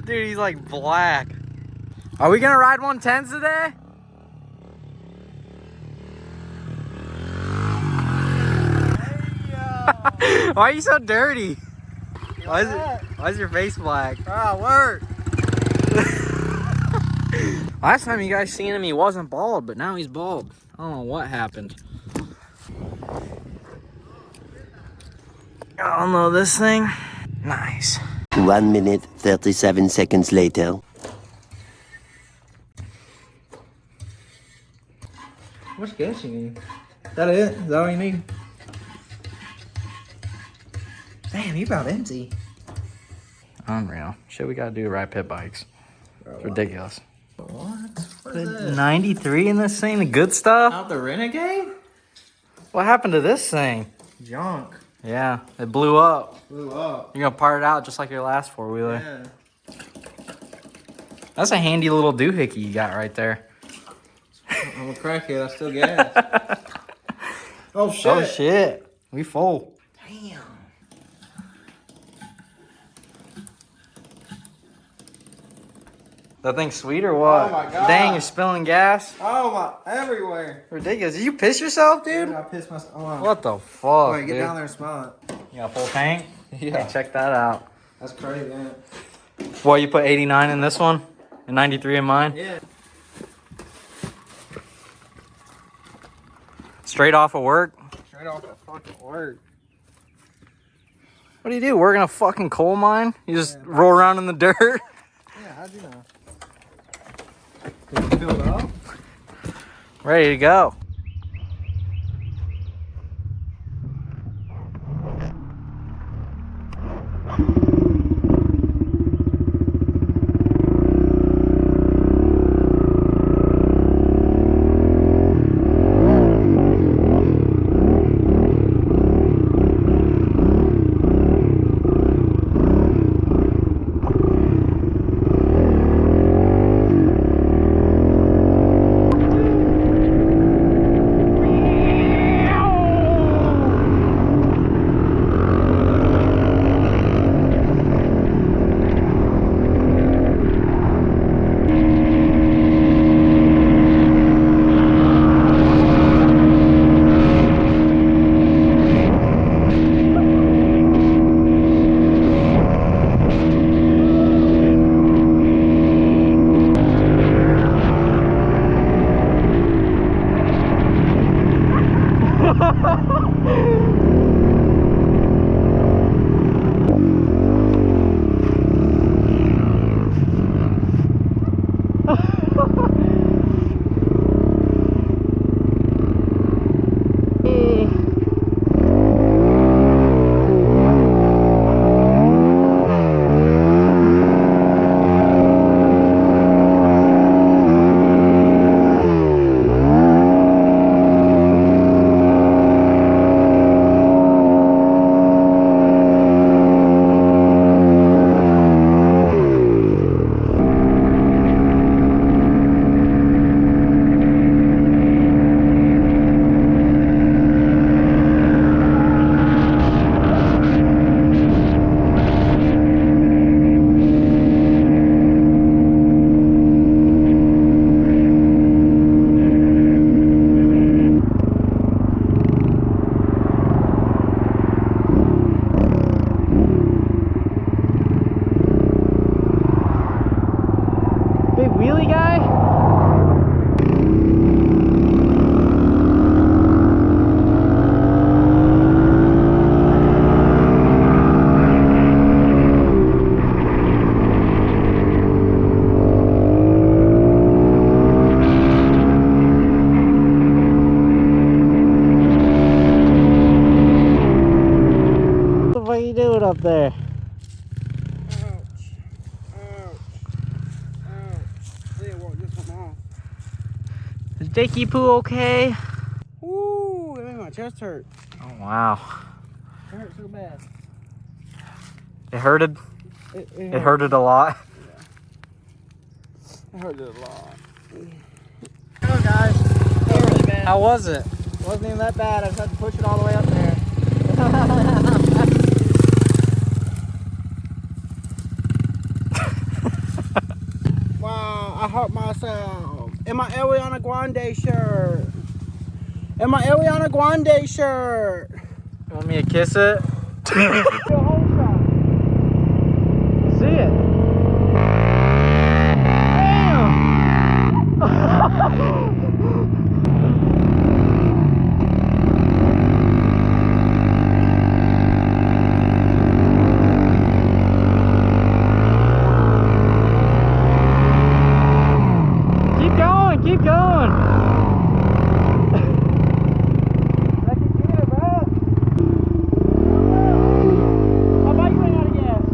Dude, he's like black. Are we gonna ride 110s today? Hey, why are you so dirty? Why is your face black? Ah, work. Last time you guys seen him, he wasn't bald, but now he's bald. I don't know what happened. Oh no, this thing? Nice. 1 minute, 37 seconds later. How much gas you need? Is that it? Is that all you need? Damn, you about empty. Unreal. Shit, we gotta do ride pit bikes. It's ridiculous. What is that? 93 in this thing, the good stuff? Out the Renegade? What happened to this thing? Junk. Yeah, it blew up. Blew up. You're gonna part it out just like your last four-wheeler. Yeah. That's a handy little doohickey you got right there. I'm a crackhead. I still gas. Oh, shit. Oh, shit. We full. Damn. That thing's sweet or what? Oh, my God. Dang, you're spilling gas? Oh, my. Everywhere. Ridiculous. Did you piss yourself, dude? I pissed myself. Oh, wow. What the fuck, Wait, get dude? down there and smell it. You got a full tank? Yeah. Hey, check that out. That's crazy, man. What, you put 89 in this one? And 93 in mine? Yeah. Straight off of work? Straight off the fucking work. What do you do? Work in a fucking coal mine? You just roll around in the dirt? Yeah, how'd you know? Did you fill it up? Ready to go. up there? Is Jakey Poo okay? Ooh, that made my chest hurt. Oh wow. It hurt so bad. It hurted? It It hurted a lot. It hurted a lot. Hello guys. Really bad. How was it? It wasn't even that bad. I just had to push it all the way up there. I hurt myself. In my Ariana Grande shirt. In my Ariana Grande shirt. You want me to kiss it? Do a whole shot. See it. Keep going, keep going.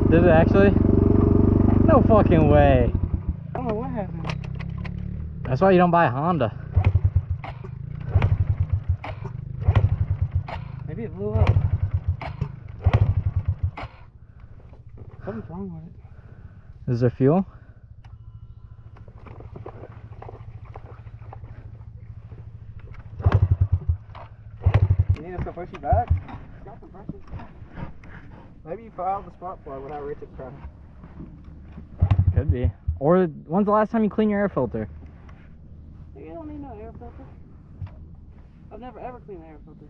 Did it actually? No fucking way. I don't know what happened. That's why you don't buy a Honda. Maybe it blew up. Something's wrong with it. Is there fuel? You need us to push you back? Got some pressure. Maybe you filed the spark plug without Richard's trying. Could be. Or when's the last time you cleaned your air filter? You don't need no air filter. I've never ever cleaned the air filter.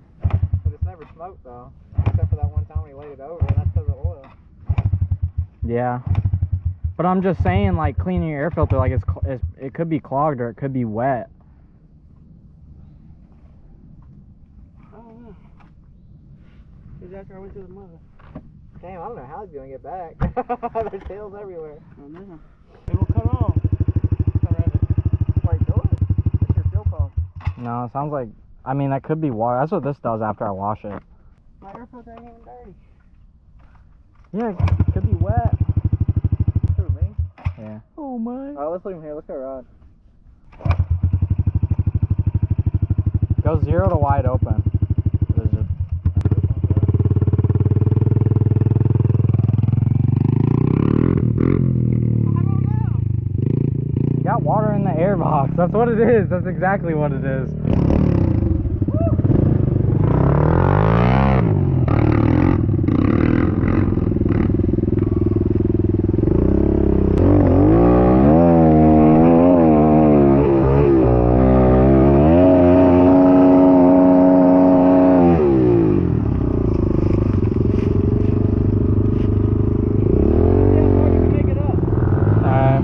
But it's never smoked though. Except for that one time we laid it over, and that's because of oil. Yeah. But I'm just saying, like, cleaning your air filter, like, it could be clogged or it could be wet. I don't know. Because after I went to the mother. Damn, I don't know how he's gonna get back. There's tails everywhere. I don't know. It will cut off. Wait, do it. It's your fuel pump. No, it sounds like, I mean, that could be water. That's what this does after I wash it. My air filter ain't even dirty. Yeah, it could be wet. Who, me? Yeah. Oh my. Alright, let's leave him here. Let's go ride. Go 0 to wide open. There's a- You got water in the air box. That's what it is. That's exactly what it is. Alright.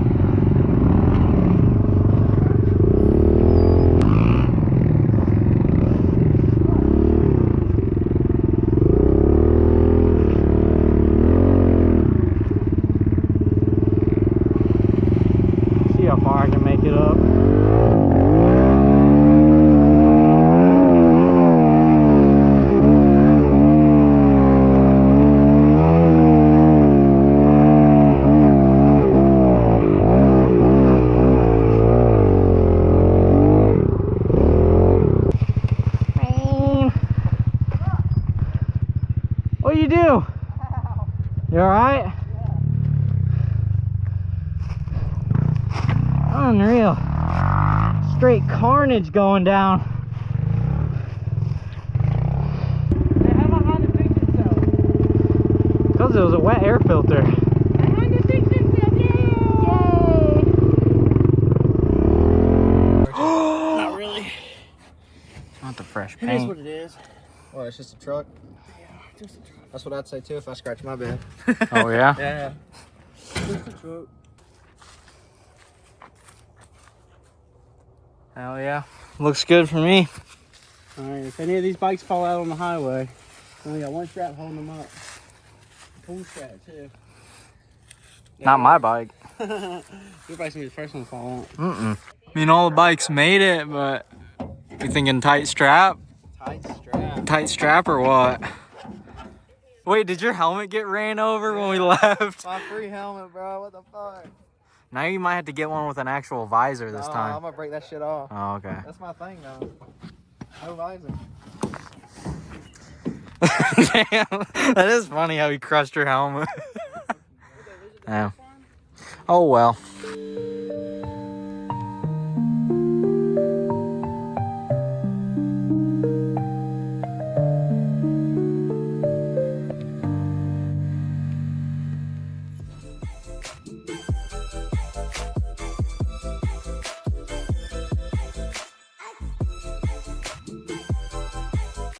See how far I can make it up. What you do? You alright? Unreal. Straight carnage going down. Hey, how about Honda fix itself? Because it was a wet air filter. Hey, Honda fix itself, yay! Not really. Not the fresh It is paint. what it is. Well, it's just a truck. Yeah, just a truck. That's what I'd say too if I scratch my bed. Oh yeah? Yeah. Just a truck. Hell yeah. Looks good for me. Alright, if any of these bikes fall out on the highway, we only got one strap holding them up. Pull strap too. Not my bike. Your bike's gonna be the first one to fall out. I mean, all the bikes made it, but you thinking tight strap? Tight strap. Tight strap or what? Wait, did your helmet get ran over when we left? My free helmet, bro. What the fuck? Now you might have to get one with an actual visor this I'm time. gonna break that shit off. Oh, okay. That's my thing though. No visor. Damn, that is funny how he crushed your helmet. Yeah. Oh well.